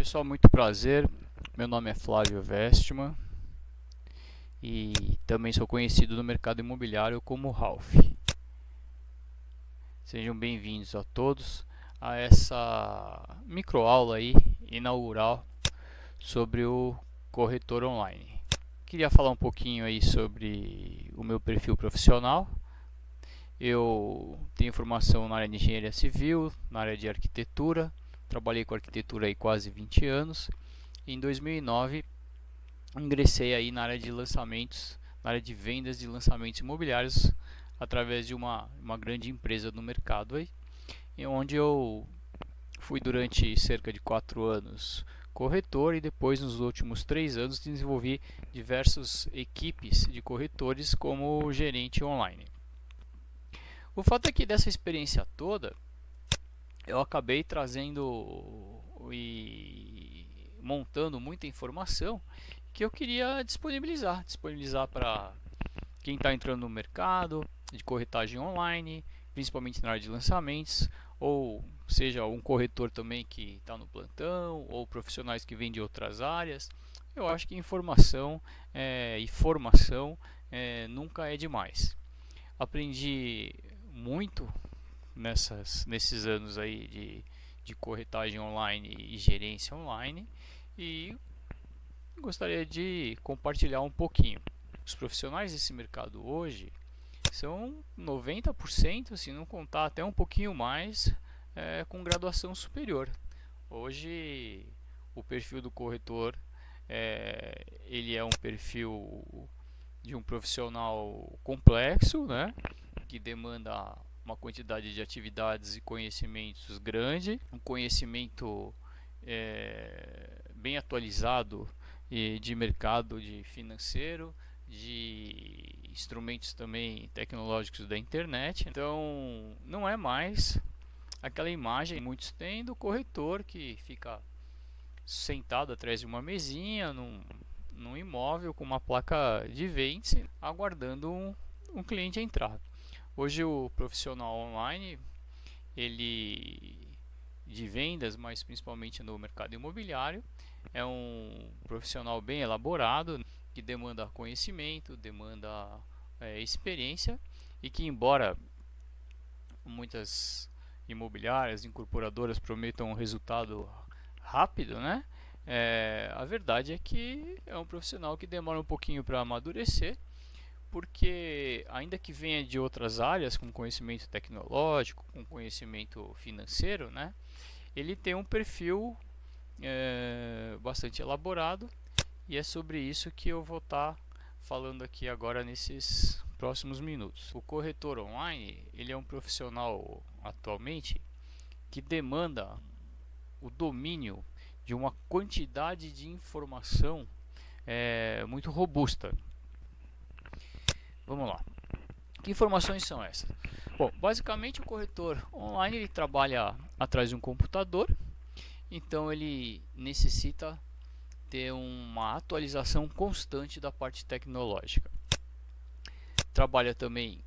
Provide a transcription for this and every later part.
Pessoal, muito prazer. Meu nome é Flávio Vestman e também sou conhecido no mercado imobiliário como Ralph. Sejam bem-vindos a todos a essa microaula aí inaugural sobre o corretor online. Queria falar um pouquinho aí sobre o meu perfil profissional. Eu tenho formação na área de engenharia civil, na área de arquitetura. Trabalhei com arquitetura aí quase 20 anos. Em 2009 ingressei aí na área de lançamentos, na área de vendas de lançamentos imobiliários através de uma grande empresa no mercado aí, onde eu fui durante cerca de 4 anos corretor e depois nos últimos 3 anos desenvolvi diversas equipes de corretores como gerente online. O fato é que dessa experiência toda eu acabei trazendo e montando muita informação que eu queria disponibilizar para quem está entrando no mercado de corretagem online, principalmente na área de lançamentos, ou seja, um corretor também que está no plantão, ou profissionais que vêm de outras áreas. Eu acho que informação e formação nunca é demais. Aprendi muito nesses anos aí de corretagem online e gerência online e gostaria de compartilhar um pouquinho. Os profissionais desse mercado hoje são 90%, se não contar até um pouquinho mais, com graduação superior. Hoje o perfil do corretor ele é um perfil de um profissional complexo, né, que demanda uma quantidade de atividades e conhecimentos grande, um conhecimento bem atualizado de mercado de financeiro, de instrumentos também tecnológicos da internet. Então não é mais aquela imagem que muitos têm do corretor que fica sentado atrás de uma mesinha num imóvel com uma placa de vende aguardando um cliente entrar. Hoje o profissional online, ele de vendas, mas principalmente no mercado imobiliário, é um profissional bem elaborado, que demanda conhecimento, demanda experiência e que, embora muitas imobiliárias, incorporadoras prometam um resultado rápido, né? A verdade é que é um profissional que demora um pouquinho para amadurecer, porque ainda que venha de outras áreas com conhecimento tecnológico, com conhecimento financeiro, né, ele tem um perfil bastante elaborado e é sobre isso que eu vou estar falando aqui agora nesses próximos minutos. O corretor online, ele é um profissional atualmente que demanda o domínio de uma quantidade de informação muito robusta. Vamos lá. Que informações são essas? Bom, basicamente o corretor online ele trabalha atrás de um computador, então ele necessita ter uma atualização constante da parte tecnológica. Trabalha também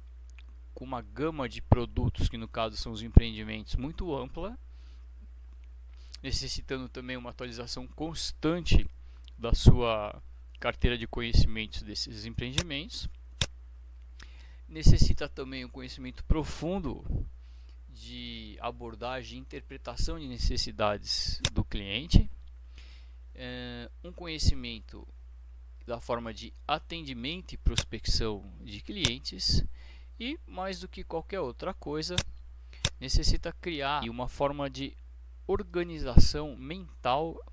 com uma gama de produtos, que no caso são os empreendimentos, muito ampla, necessitando também uma atualização constante da sua carteira de conhecimentos desses empreendimentos. Necessita também um conhecimento profundo de abordagem e interpretação de necessidades do cliente, um conhecimento da forma de atendimento e prospecção de clientes e, mais do que qualquer outra coisa, necessita criar uma forma de organização mental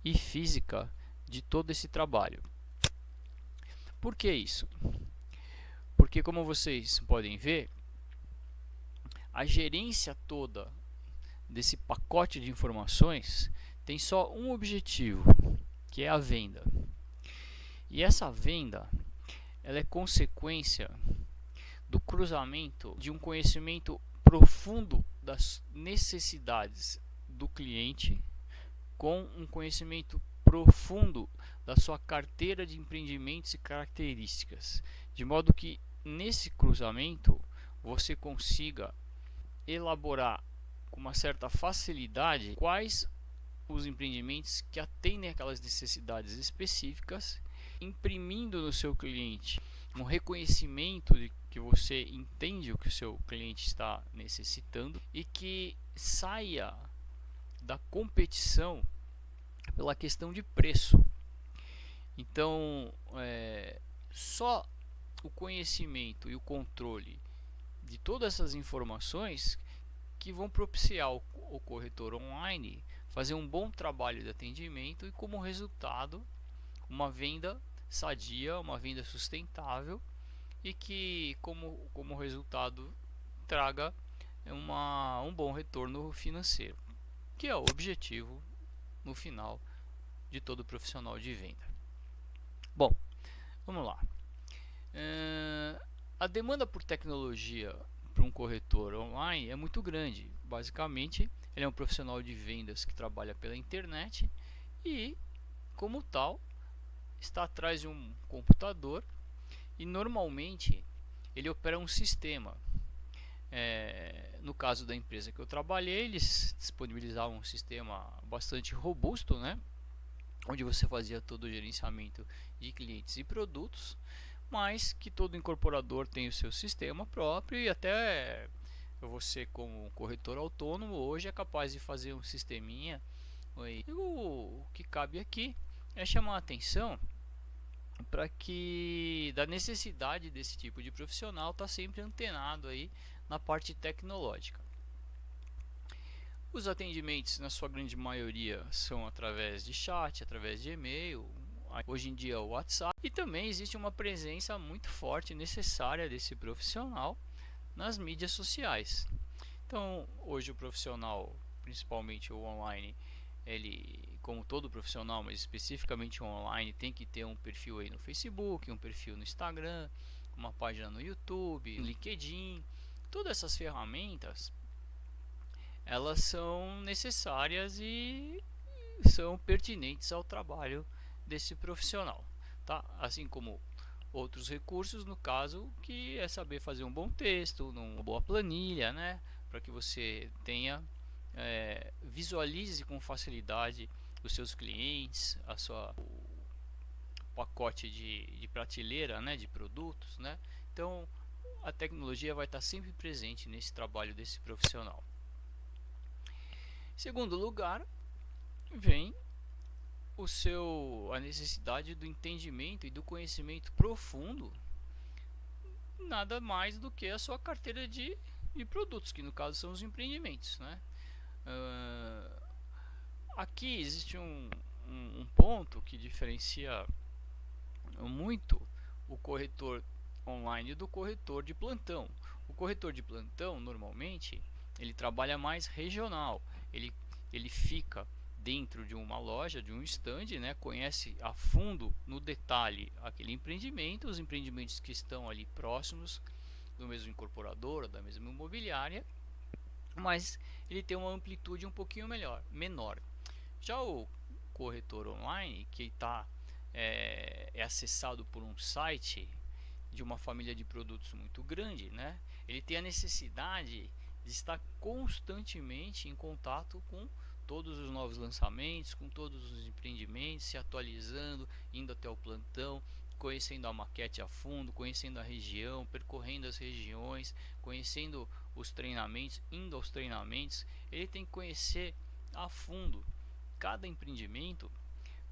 e física de todo esse trabalho. Por que isso? Porque, como vocês podem ver, a gerência toda desse pacote de informações tem só um objetivo, que é a venda. E essa venda, ela é consequência do cruzamento de um conhecimento profundo das necessidades do cliente com um conhecimento profundo da sua carteira de empreendimentos e características, de modo que nesse cruzamento você consiga elaborar com uma certa facilidade quais os empreendimentos que atendem aquelas necessidades específicas, imprimindo no seu cliente um reconhecimento de que você entende o que o seu cliente está necessitando e que saia da competição pela questão de preço. Então, só o conhecimento e o controle de todas essas informações que vão propiciar o corretor online fazer um bom trabalho de atendimento e, como resultado, uma venda sadia, uma venda sustentável e que, como resultado, traga um bom retorno financeiro, que é o objetivo no final de todo profissional de venda. Bom, vamos lá. A demanda por tecnologia para um corretor online é muito grande. Basicamente, ele é um profissional de vendas que trabalha pela internet e, como tal, está atrás de um computador e normalmente ele opera um sistema. No caso da empresa que eu trabalhei, eles disponibilizavam um sistema bastante robusto, né? Onde você fazia todo o gerenciamento de clientes e produtos, mas que todo incorporador tem o seu sistema próprio e até você, como corretor autônomo, hoje é capaz de fazer um sisteminha. O que cabe aqui é chamar a atenção para que da necessidade desse tipo de profissional estar sempre antenado aí na parte tecnológica. Os atendimentos, na sua grande maioria, são através de chat, através de e-mail, hoje em dia o WhatsApp, e também existe uma presença muito forte e necessária desse profissional nas mídias sociais. Então, hoje o profissional, principalmente o online, ele, como todo profissional, mas especificamente o online, tem que ter um perfil aí no Facebook, um perfil no Instagram, uma página no YouTube, no LinkedIn. Todas essas ferramentas, elas são necessárias e são pertinentes ao trabalho desse profissional, tá? Assim como outros recursos, no caso, que é saber fazer um bom texto, uma boa planilha, né? Para que você tenha visualize com facilidade os seus clientes, o pacote de prateleira, né, de produtos, né? Então, a tecnologia vai estar sempre presente nesse trabalho desse profissional. Em segundo lugar, vem a necessidade do entendimento e do conhecimento profundo, nada mais do que a sua carteira de produtos, que no caso são os empreendimentos, né? Aqui existe um ponto que diferencia muito o corretor online do corretor de plantão. O corretor de plantão, normalmente, ele trabalha mais regional, ele fica dentro de uma loja, de um stand, né, conhece a fundo, no detalhe, aquele empreendimento, os empreendimentos que estão ali próximos do mesmo incorporador, da mesma imobiliária, mas ele tem uma amplitude um pouquinho menor. Já o corretor online, que é acessado por um site de uma família de produtos muito grande, né? Ele tem a necessidade de estar constantemente em contato com todos os novos lançamentos, com todos os empreendimentos, se atualizando, indo até o plantão, conhecendo a maquete a fundo, conhecendo a região, percorrendo as regiões, conhecendo os treinamentos, indo aos treinamentos. Ele tem que conhecer a fundo cada empreendimento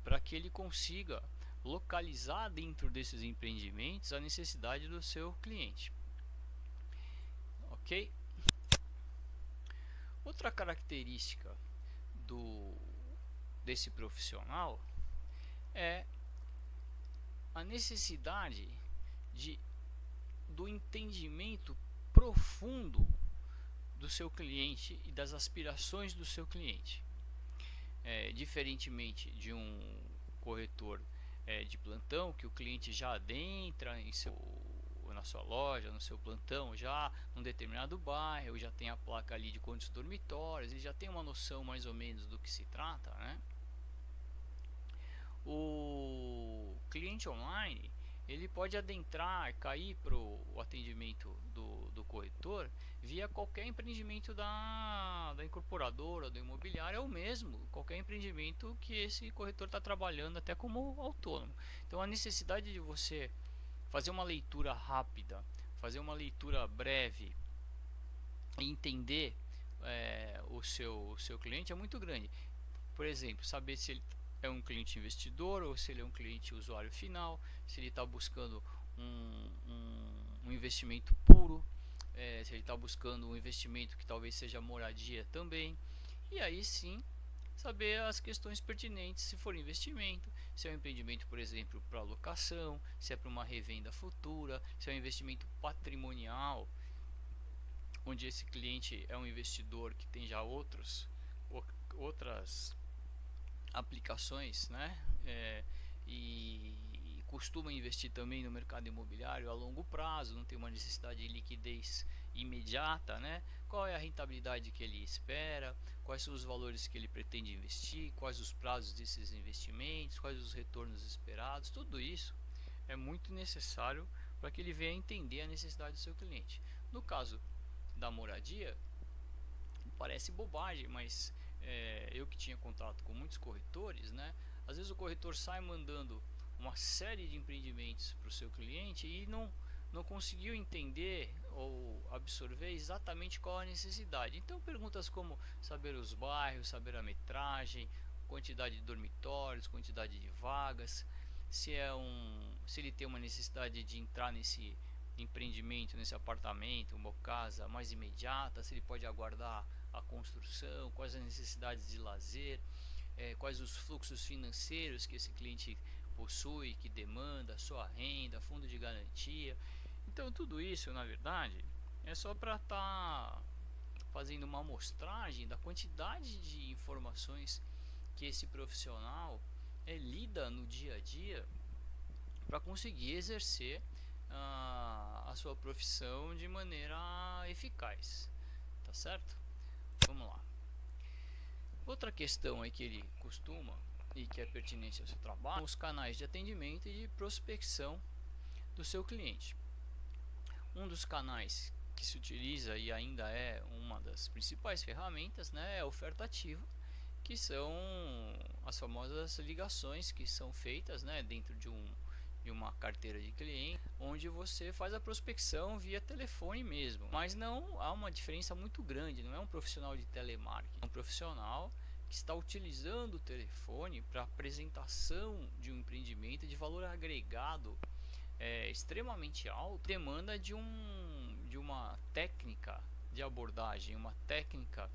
para que ele consiga localizar dentro desses empreendimentos a necessidade do seu cliente. Ok? Outra característica desse profissional é a necessidade do entendimento profundo do seu cliente e das aspirações do seu cliente. Diferentemente de um corretor de plantão, que o cliente já adentra na sua loja, no seu plantão, já num determinado bairro, já tem a placa ali de quantos dormitórios, ele já tem uma noção mais ou menos do que se trata, né? O cliente online, ele pode adentrar, cair para o atendimento do corretor via qualquer empreendimento da incorporadora, do imobiliário, é o mesmo, qualquer empreendimento que esse corretor está trabalhando até como autônomo. Então a necessidade de você fazer uma leitura rápida, fazer uma leitura breve e entender o seu cliente é muito grande. Por exemplo, saber se ele é um cliente investidor ou se ele é um cliente usuário final, se ele está buscando um investimento puro, se ele está buscando um investimento que talvez seja moradia também. E aí sim, saber as questões pertinentes, se for investimento, se é um empreendimento, por exemplo, para locação, se é para uma revenda futura, se é um investimento patrimonial, onde esse cliente é um investidor que tem já outras aplicações, né? E costuma investir também no mercado imobiliário a longo prazo, não tem uma necessidade de liquidez imediata, né? Qual é a rentabilidade que ele espera, quais são os valores que ele pretende investir, quais os prazos desses investimentos, quais os retornos esperados, tudo isso é muito necessário para que ele venha entender a necessidade do seu cliente. No caso da moradia, parece bobagem, mas eu que tinha contato com muitos corretores, né? Às vezes o corretor sai mandando uma série de empreendimentos para o seu cliente e não conseguiu entender ou absorver exatamente qual a necessidade. Então perguntas como saber os bairros, saber a metragem, quantidade de dormitórios, quantidade de vagas, se ele tem uma necessidade de entrar nesse empreendimento, nesse apartamento, uma casa mais imediata, se ele pode aguardar a construção, quais as necessidades de lazer, quais os fluxos financeiros que esse cliente possui, que demanda, sua renda, fundo de garantia. Então tudo isso, na verdade, é só para estar fazendo uma amostragem da quantidade de informações que esse profissional lida no dia a dia para conseguir exercer a sua profissão de maneira eficaz, tá certo? Vamos lá. Outra questão aí que ele costuma e que é pertinente ao seu trabalho são os canais de atendimento e de prospecção do seu cliente. Um dos canais que se utiliza e ainda é uma das principais ferramentas, né, é a oferta ativa, que são as famosas ligações que são feitas, né, dentro de uma carteira de cliente, onde você faz a prospecção via telefone mesmo. Mas não há uma diferença muito grande, não é um profissional de telemarketing, é um profissional que está utilizando o telefone para apresentação de um empreendimento de valor agregado extremamente alto, demanda de uma técnica de abordagem, uma técnica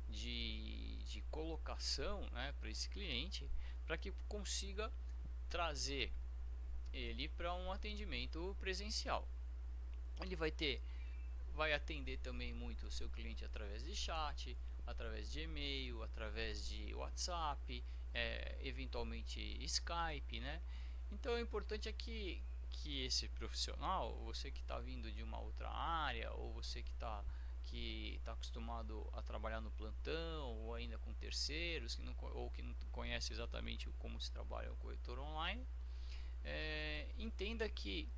de colocação, né, para esse cliente, para que consiga trazer ele para um atendimento presencial. Ele vai atender também muito o seu cliente através de chat, através de e-mail, através de WhatsApp, eventualmente Skype, né? Então o importante é que esse profissional, você que está vindo de uma outra área, ou você que está acostumado a trabalhar no plantão, ou ainda com terceiros, ou que não conhece exatamente como se trabalha o corretor online, entenda que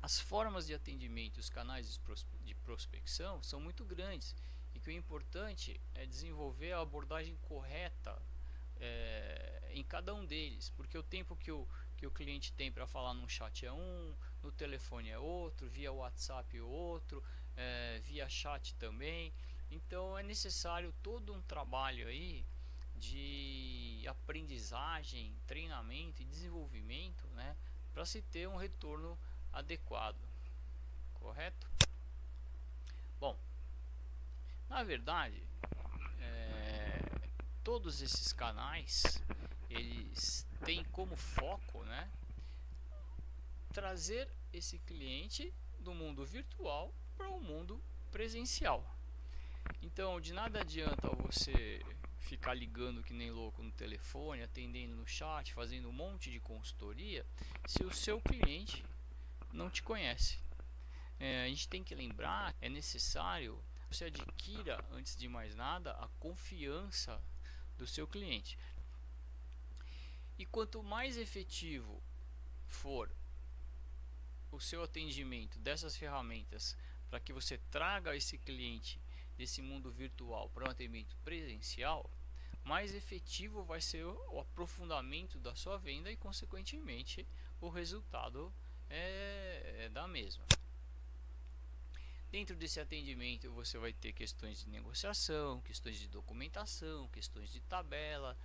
as formas de atendimento, os canais de prospecção são muito grandes e que o importante é desenvolver a abordagem correta em cada um deles, porque o tempo que o cliente tem para falar num chat é um, no telefone é outro, via WhatsApp é outro, via chat também. Então é necessário todo um trabalho aí de aprendizagem, treinamento e desenvolvimento, né, para se ter um retorno adequado, correto? Bom, na verdade, todos esses canais eles têm como foco, né, trazer esse cliente do mundo virtual para o mundo presencial. Então, de nada adianta você ficar ligando que nem louco no telefone, atendendo no chat, fazendo um monte de consultoria, se o seu cliente não te conhece. A gente tem que lembrar, é necessário que você adquira, antes de mais nada, a confiança do seu cliente. E quanto mais efetivo for o seu atendimento dessas ferramentas para que você traga esse cliente desse mundo virtual para um atendimento presencial, mais efetivo vai ser o aprofundamento da sua venda e, consequentemente, o resultado é da mesma. Dentro desse atendimento você vai ter questões de negociação, questões de documentação, questões de tabela,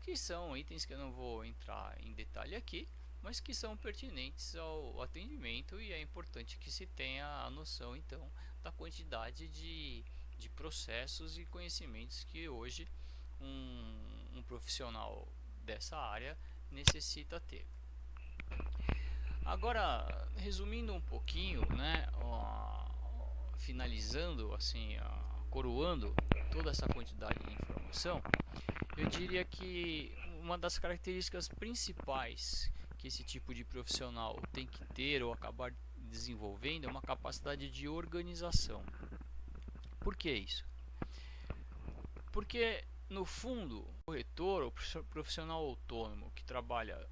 que são itens que eu não vou entrar em detalhe aqui, mas que são pertinentes ao atendimento, e é importante que se tenha a noção então da quantidade de processos e conhecimentos que hoje um profissional dessa área necessita ter. Agora, resumindo um pouquinho, né, finalizando assim, coroando toda essa quantidade de informação, eu diria que uma das características principais que esse tipo de profissional tem que ter ou acabar desenvolvendo é uma capacidade de organização. Por que isso? Porque no fundo, o corretor, o profissional autônomo que trabalha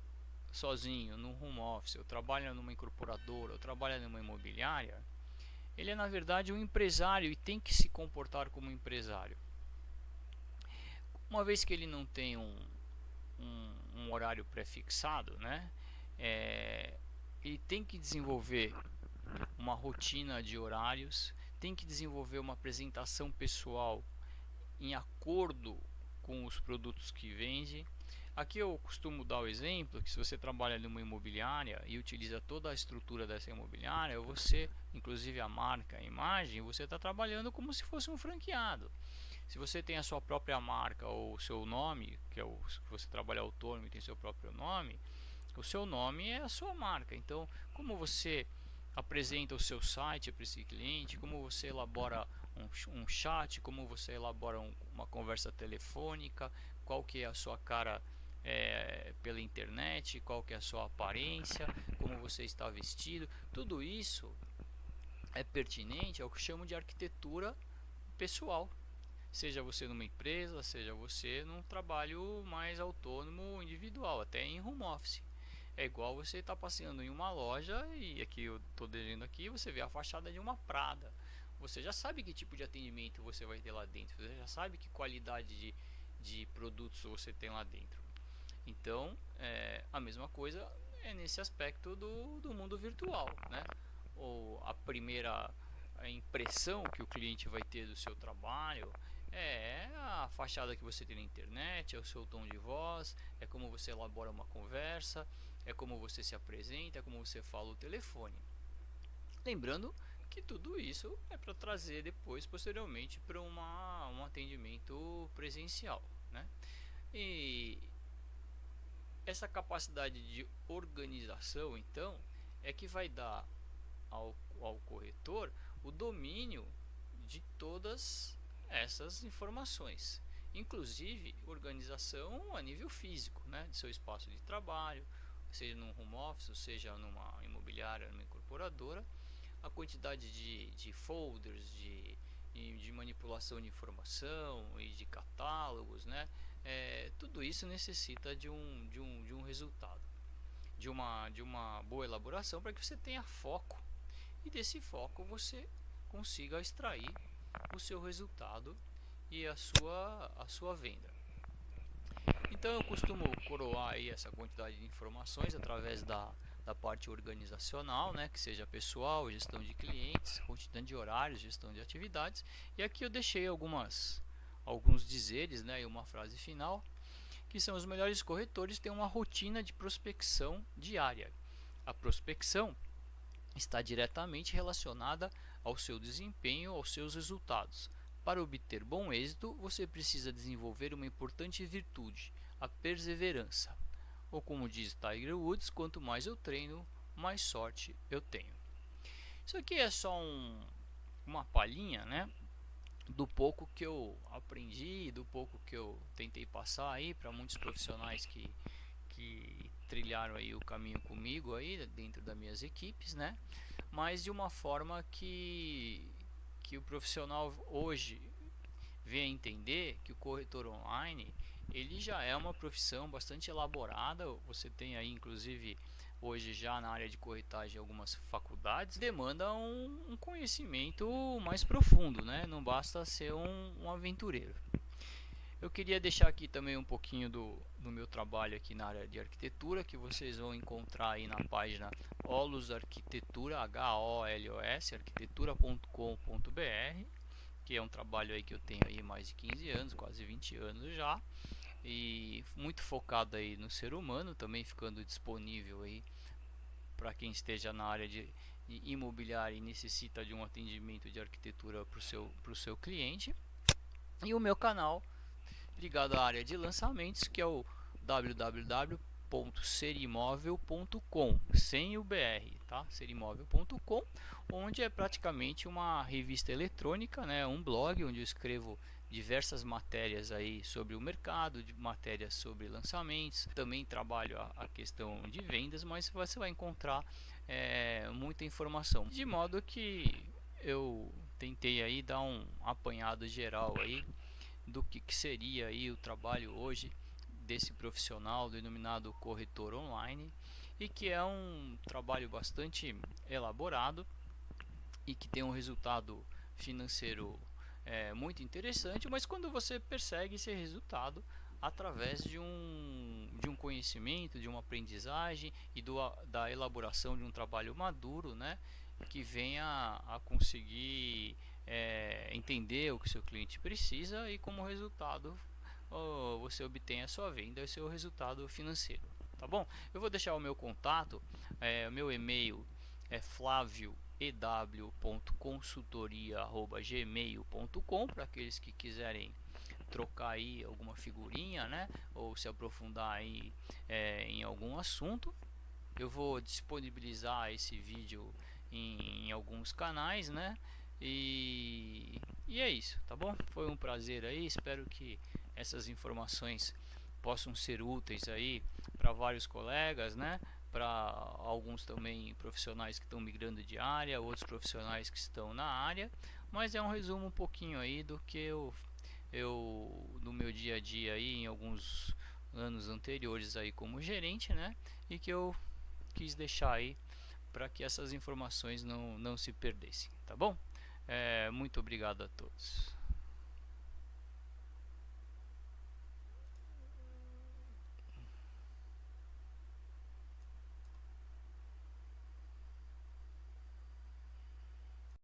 sozinho no home office, ou trabalha numa incorporadora, ou trabalha numa imobiliária, ele é na verdade um empresário e tem que se comportar como empresário. Uma vez que ele não tem um horário pré-fixado, né, ele tem que desenvolver uma rotina de horários, tem que desenvolver uma apresentação pessoal em acordo com os produtos que vende. Aqui eu costumo dar o exemplo que se você trabalha numa imobiliária e utiliza toda a estrutura dessa imobiliária, você, inclusive a marca, a imagem, você está trabalhando como se fosse um franqueado. Se você tem a sua própria marca ou o seu nome, que é o que você trabalha autônomo e tem seu próprio nome, o seu nome é a sua marca. Então, como você apresenta o seu site para esse cliente, como você elabora um chat, como você elabora uma conversa telefônica, qual que é a sua cara pela internet, qual que é a sua aparência, como você está vestido, tudo isso é pertinente ao que chamo de arquitetura pessoal. Seja você numa empresa, seja você num trabalho mais autônomo, individual, até em home office. É igual você estar passeando em uma loja e aqui eu estou desenhando aqui, você vê a fachada de uma Prada. Você já sabe que tipo de atendimento você vai ter lá dentro, você já sabe que qualidade de produtos você tem lá dentro. Então, a mesma coisa é nesse aspecto do mundo virtual, né? Ou a primeira impressão que o cliente vai ter do seu trabalho é a fachada que você tem na internet, é o seu tom de voz, é como você elabora uma conversa, é como você se apresenta, é como você fala o telefone. Lembrando que tudo isso é para trazer depois, posteriormente, para um atendimento presencial, né? E essa capacidade de organização, então, é que vai dar ao corretor o domínio de todas essas informações, inclusive organização a nível físico, né, de seu espaço de trabalho, seja num home office, seja numa imobiliária, numa incorporadora, a quantidade de folders, de manipulação de informação e de catálogos, né? Tudo isso necessita de um resultado, de uma boa elaboração para que você tenha foco e desse foco você consiga extrair o seu resultado e a sua venda. Então eu costumo coroar aí essa quantidade de informações através da parte organizacional, né, que seja pessoal, gestão de clientes, quantidade de horários, gestão de atividades. E aqui eu deixei alguns dizeres, né, e uma frase final, que são: os melhores corretores têm uma rotina de prospecção diária. A prospecção está diretamente relacionada ao seu desempenho, aos seus resultados. Para obter bom êxito, você precisa desenvolver uma importante virtude, a perseverança. Ou como diz Tiger Woods, quanto mais eu treino, mais sorte eu tenho. Isso aqui é só uma palhinha, né, do pouco que eu aprendi, do pouco que eu tentei passar aí para muitos profissionais que trilharam aí o caminho comigo aí dentro das minhas equipes, né? Mas de uma forma que o profissional hoje vem a entender que o corretor online ele já é uma profissão bastante elaborada. Você tem aí inclusive hoje já na área de corretagem algumas faculdades, demanda um conhecimento mais profundo, né? Não basta ser um aventureiro. Eu queria deixar aqui também um pouquinho do meu trabalho aqui na área de arquitetura, que vocês vão encontrar aí na página Holos Arquitetura, HOLOS, arquitetura.com.br, que é um trabalho aí que eu tenho aí mais de 15 anos, quase 20 anos já, e muito focado aí no ser humano, também ficando disponível aí para quem esteja na área de imobiliária e necessita de um atendimento de arquitetura para o seu cliente. E o meu canal ligado à área de lançamentos, que é o www.serimóvel.com, sem o BR, tá? Serimóvel.com, onde é praticamente uma revista eletrônica, né? Um blog onde eu escrevo diversas matérias aí sobre o mercado, de matérias sobre lançamentos. Também trabalho a questão de vendas, mas você vai encontrar muita informação, de modo que eu tentei aí dar um apanhado geral aí do que seria aí o trabalho hoje desse profissional denominado corretor online, e que é um trabalho bastante elaborado e que tem um resultado financeiro muito interessante, mas quando você persegue esse resultado através de um conhecimento, de uma aprendizagem e da elaboração de um trabalho maduro, né, que venha a conseguir entender o que seu cliente precisa, e como resultado você obtém a sua venda e o seu resultado financeiro. Tá bom? Eu vou deixar o meu contato, o meu e-mail é flavio.ew.consultoria@gmail.com, para aqueles que quiserem trocar aí alguma figurinha, né, ou se aprofundar aí em algum assunto. Eu vou disponibilizar esse vídeo em alguns canais, né? E é isso, tá bom? Foi um prazer aí, espero que essas informações possam ser úteis aí para vários colegas, né? Para alguns também profissionais que estão migrando de área, outros profissionais que estão na área, mas é um resumo um pouquinho aí do que eu no meu dia a dia aí em alguns anos anteriores aí como gerente, né? E que eu quis deixar aí para que essas informações não se perdessem, tá bom? Muito obrigado a todos.